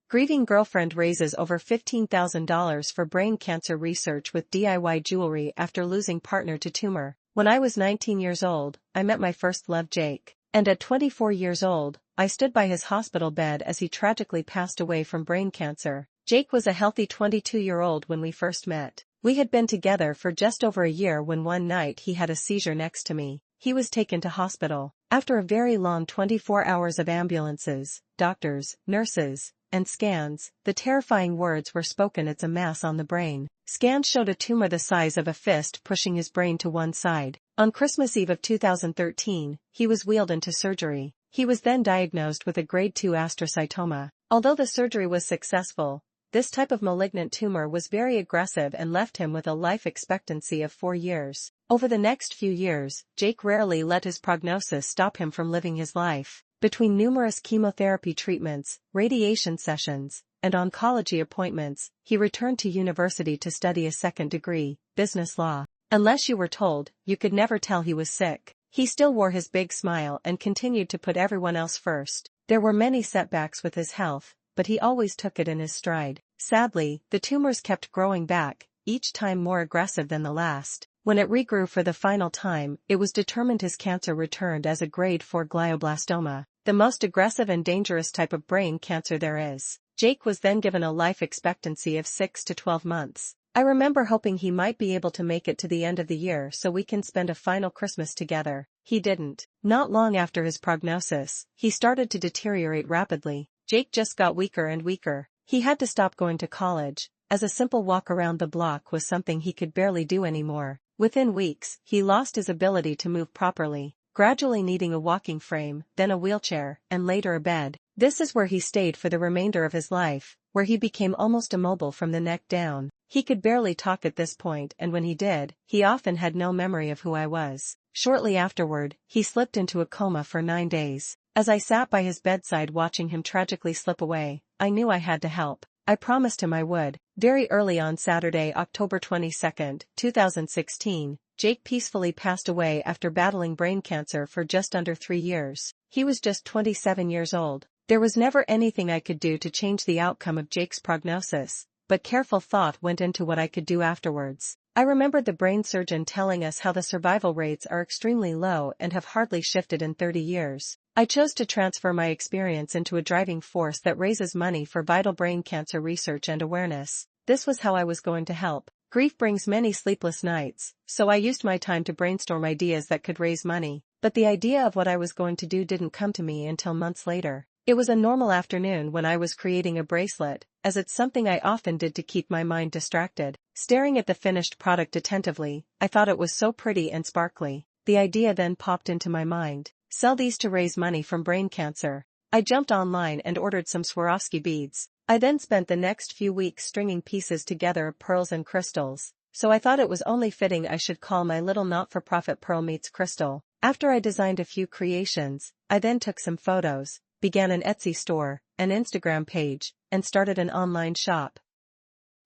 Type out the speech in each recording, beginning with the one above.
Grieving girlfriend raises over $15,000 for brain cancer research with DIY jewelry after losing partner to tumor. When I was 19 years old, I met my first love, Jake. And at 24 years old, I stood by his hospital bed as he tragically passed away from brain cancer. Jake was a healthy 22-year-old when we first met. We had been together for just over a year when one night he had a seizure next to me. He was taken to hospital. After a very long 24 hours of ambulances, doctors, nurses, and scans, the terrifying words were spoken: "It's a mass on the brain." Scans showed a tumor the size of a fist pushing his brain to one side. On Christmas Eve of 2013, he was wheeled into surgery. He was then diagnosed with a grade 2 astrocytoma. Although the surgery was successful, this type of malignant tumor was very aggressive and left him with a life expectancy of 4 years. Over the next few years, Jake rarely let his prognosis stop him from living his life. Between numerous chemotherapy treatments, radiation sessions, and oncology appointments, he returned to university to study a second degree, business law. Unless you were told, you could never tell he was sick. He still wore his big smile and continued to put everyone else first. There were many setbacks with his health, but he always took it in his stride. Sadly, the tumors kept growing back, each time more aggressive than the last. When it regrew for the final time, it was determined his cancer returned as a grade 4 glioblastoma, the most aggressive and dangerous type of brain cancer there is. Jake was then given a life expectancy of 6 to 12 months. I remember hoping he might be able to make it to the end of the year so we can spend a final Christmas together. He didn't. Not long after his prognosis, he started to deteriorate rapidly. Jake just got weaker and weaker. He had to stop going to college, as a simple walk around the block was something he could barely do anymore. Within weeks, he lost his ability to move properly, gradually needing a walking frame, then a wheelchair, and later a bed. This is where he stayed for the remainder of his life, where he became almost immobile from the neck down. He could barely talk at this point, and when he did, he often had no memory of who I was. Shortly afterward, he slipped into a coma for 9 days. As I sat by his bedside watching him tragically slip away, I knew I had to help. I promised him I would. Very early on Saturday, October 22, 2016, Jake peacefully passed away after battling brain cancer for just under 3 years. He was just 27 years old. There was never anything I could do to change the outcome of Jake's prognosis, but careful thought went into what I could do afterwards. I remembered the brain surgeon telling us how the survival rates are extremely low and have hardly shifted in 30 years. I chose to transfer my experience into a driving force that raises money for vital brain cancer research and awareness. This was how I was going to help. Grief brings many sleepless nights, so I used my time to brainstorm ideas that could raise money. But the idea of what I was going to do didn't come to me until months later. It was a normal afternoon when I was creating a bracelet, as it's something I often did to keep my mind distracted. Staring at the finished product attentively, I thought it was so pretty and sparkly. The idea then popped into my mind. Sell these to raise money from brain cancer. I jumped online and ordered some Swarovski beads. I then spent the next few weeks stringing pieces together of pearls and crystals, so I thought it was only fitting I should call my little not-for-profit Pearl Meets Crystal. After I designed a few creations, I then took some photos, began an Etsy store, an Instagram page, and started an online shop.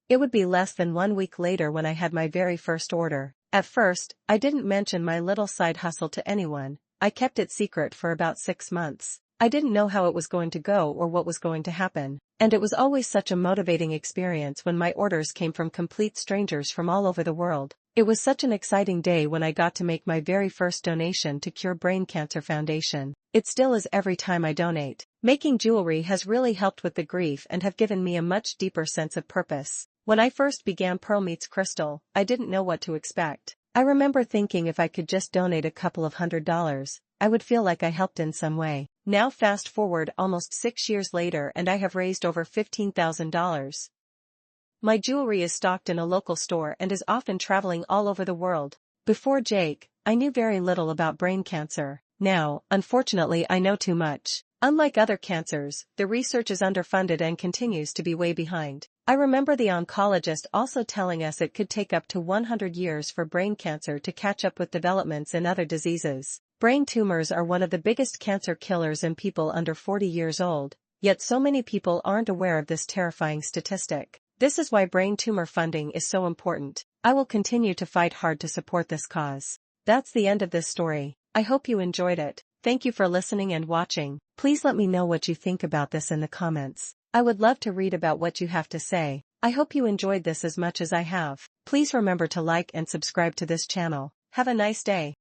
It would be less than 1 week later when I had my very first order. At first, I didn't mention my little side hustle to anyone. I kept it secret for about 6 months. I didn't know how it was going to go or what was going to happen. And it was always such a motivating experience when my orders came from complete strangers from all over the world. It was such an exciting day when I got to make my very first donation to Cure Brain Cancer Foundation. It still is every time I donate. Making jewelry has really helped with the grief and have given me a much deeper sense of purpose. When I first began Pearl Meets Crystal, I didn't know what to expect. I remember thinking if I could just donate a couple of $100s, I would feel like I helped in some way. Now fast forward almost 6 years later and I have raised over $15,000. My jewelry is stocked in a local store and is often traveling all over the world. Before Jake, I knew very little about brain cancer. Now, unfortunately, I know too much. Unlike other cancers, the research is underfunded and continues to be way behind. I remember the oncologist also telling us it could take up to 100 years for brain cancer to catch up with developments in other diseases. Brain tumors are one of the biggest cancer killers in people under 40 years old, yet so many people aren't aware of this terrifying statistic. This is why brain tumor funding is so important. I will continue to fight hard to support this cause. That's the end of this story. I hope you enjoyed it. Thank you for listening and watching. Please let me know what you think about this in the comments. I would love to read about what you have to say. I hope you enjoyed this as much as I have. Please remember to like and subscribe to this channel. Have a nice day.